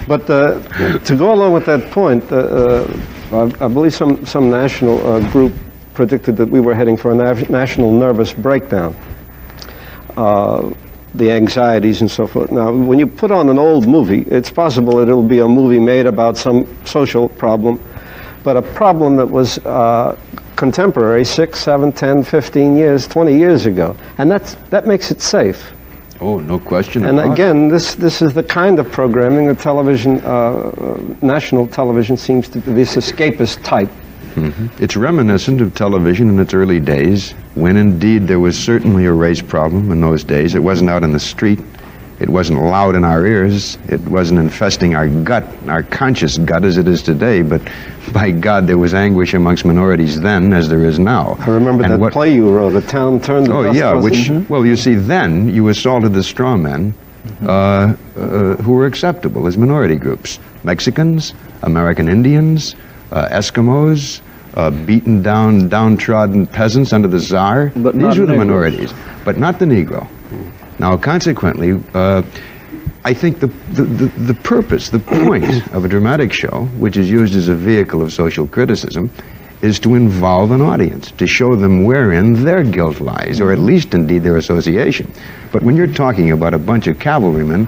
But to go along with that point, I believe some national group predicted that we were heading for a national nervous breakdown. The anxieties and so forth. Now, when you put on an old movie, it's possible that it'll be a movie made about some social problem, but a problem that was contemporary 6, 7, 10, 15 years, 20 years ago. And that makes it safe. Oh, no question. And again, this is the kind of programming that television, national television seems to be, this escapist type. Mm-hmm. It's reminiscent of television in its early days, when indeed there was certainly a race problem in those days. It wasn't out in the street. It wasn't loud in our ears. It wasn't infesting our gut, our conscious gut as it is today. But by God, there was anguish amongst minorities then as there is now. I remember that play you wrote, The Town Turned the Dust. Oh, yeah, well, you see, then you assaulted the straw men who were acceptable as minority groups. Mexicans, American Indians, Eskimos, beaten down, downtrodden peasants under the Tsar. But these were the minorities, but not the Negro. Now, consequently, I think the purpose, the point of a dramatic show, which is used as a vehicle of social criticism, is to involve an audience, to show them wherein their guilt lies, or at least, indeed, their association. But when you're talking about a bunch of cavalrymen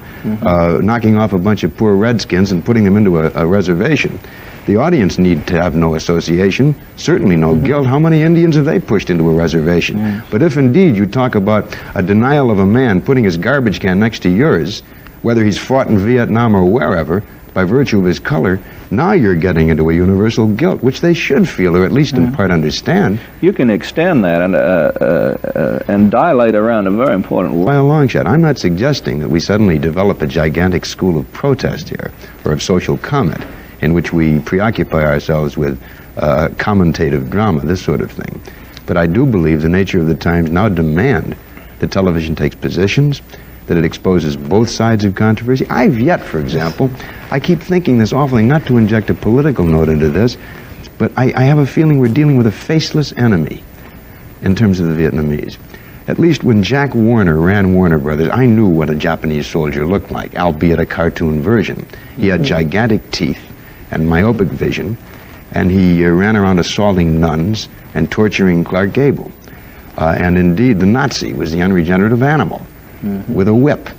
knocking off a bunch of poor redskins and putting them into a reservation, the audience need to have no association, certainly no guilt. How many Indians have they pushed into a reservation? But if indeed you talk about a denial of a man putting his garbage can next to yours, whether he's fought in Vietnam or wherever, by virtue of his color, now you're getting into a universal guilt, which they should feel, or at least in part understand. You can extend that and dilate around a very important way. By a long shot, I'm not suggesting that we suddenly develop a gigantic school of protest here, or of social comment, in which we preoccupy ourselves with commentative drama, this sort of thing. But I do believe the nature of the times now demand that television takes positions, that it exposes both sides of controversy. I've yet, for example, I keep thinking this awful thing, not to inject a political note into this, but I have a feeling we're dealing with a faceless enemy in terms of the Vietnamese. At least when Jack Warner ran Warner Brothers, I knew what a Japanese soldier looked like, albeit a cartoon version. He had gigantic teeth and myopic vision, and he ran around assaulting nuns and torturing Clark Gable. And indeed, the Nazi was the unregenerative animal with a whip.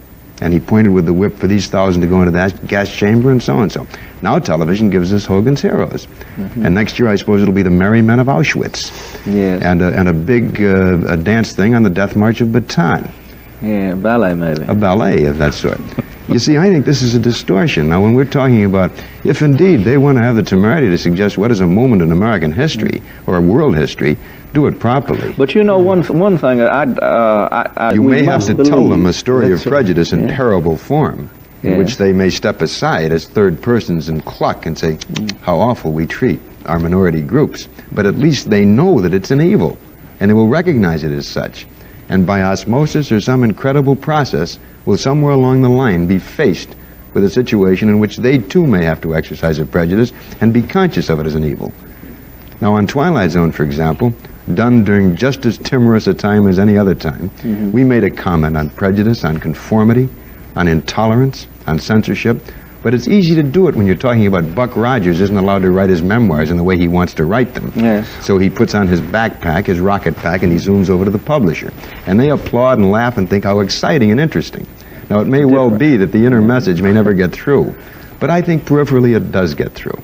And he pointed with the whip for these 1,000 to go into that gas chamber and so and so. Now television gives us Hogan's Heroes. And next year, I suppose it'll be the Merry Men of Auschwitz. Yes. And a big a dance thing on the Death March of Bataan. Yeah, ballet maybe. A ballet of that sort. You see, I think this is a distortion. Now, when we're talking about, if indeed they want to have the temerity to suggest what is a moment in American history or world history, do it properly. But you know, one thing, you may have to tell them a story of prejudice in terrible form, in which they may step aside as third persons and cluck and say, how awful we treat our minority groups. But at least they know that it's an evil, and they will recognize it as such. And by osmosis or some incredible process, will somewhere along the line be faced with a situation in which they too may have to exercise a prejudice and be conscious of it as an evil. Now, on Twilight Zone, for example, done during just as timorous a time as any other time, we made a comment on prejudice, on conformity, on intolerance, on censorship. But it's easy to do it when you're talking about Buck Rogers isn't allowed to write his memoirs in the way he wants to write them. Yes. So he puts on his backpack, his rocket pack, and he zooms over to the publisher. And they applaud and laugh and think how exciting and interesting. Now, it may well be that the inner message may never get through, but I think peripherally it does get through.